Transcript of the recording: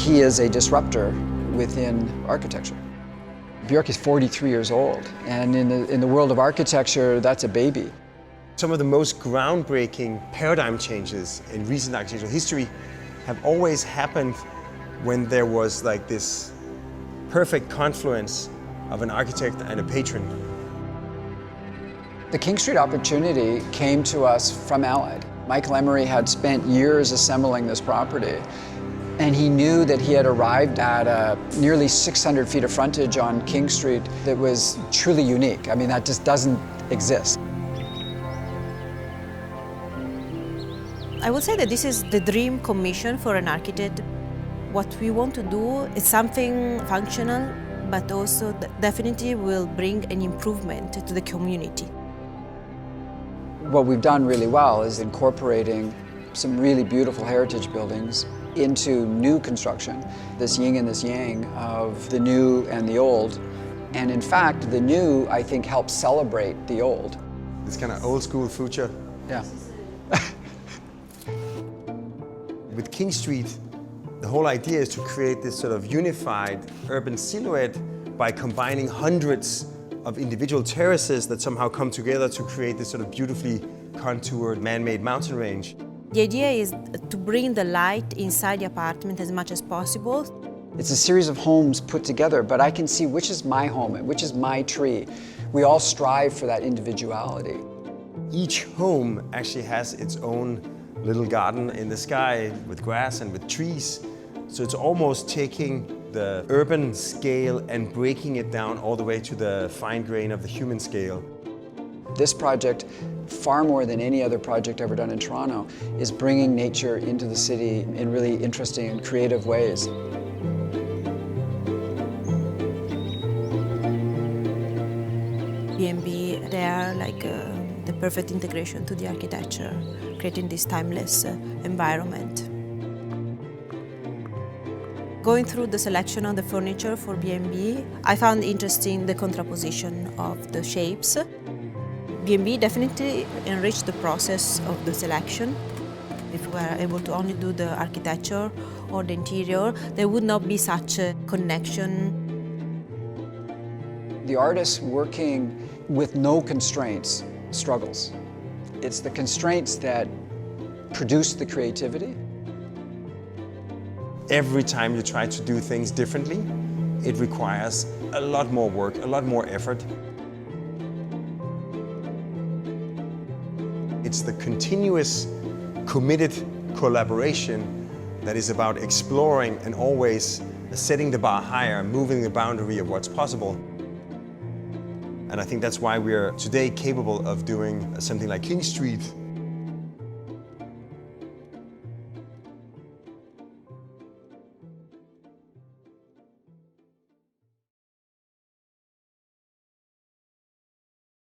he is a disruptor within architecture. Bjarke is 43 years old, and in the world of architecture, that's a baby. Some of the most groundbreaking paradigm changes in recent architectural history have always happened when there was like this perfect confluence of an architect and a patron. The King Street opportunity came to us from Allied. Michael Emery had spent years assembling this property, and he knew that he had arrived at nearly 600 feet of frontage on King Street that was truly unique. I mean, that just doesn't exist. I would say that this is the dream commission for an architect. What we want to do is something functional, but also definitely will bring an improvement to the community. What we've done really well is incorporating some really beautiful heritage buildings into new construction, this yin and this yang of the new and the old. And in fact, the new, I think, helps celebrate the old. This kind of old school future. Yeah. With King Street, the whole idea is to create this sort of unified urban silhouette by combining hundreds of individual terraces that somehow come together to create this sort of beautifully contoured man-made mountain range. The idea is to bring the light inside the apartment as much as possible. It's a series of homes put together, but I can see which is my home and which is my tree. We all strive for that individuality. Each home actually has its own little garden in the sky with grass and with trees. So it's almost taking the urban scale and breaking it down all the way to the fine grain of the human scale. This project, far more than any other project ever done in Toronto, is bringing nature into the city in really interesting and creative ways. B&B, they are like the perfect integration to the architecture, creating this timeless environment. Going through the selection of the furniture for B&B, I found interesting the contraposition of the shapes. B&B definitely enriched the process of the selection. If we were able to only do the architecture or the interior, there would not be such a connection. The artist working with no constraints struggles. It's the constraints that produce the creativity. Every time you try to do things differently, it requires a lot more work, a lot more effort. It's the continuous, committed collaboration that is about exploring and always setting the bar higher, moving the boundary of what's possible. And I think that's why we are today capable of doing something like King Street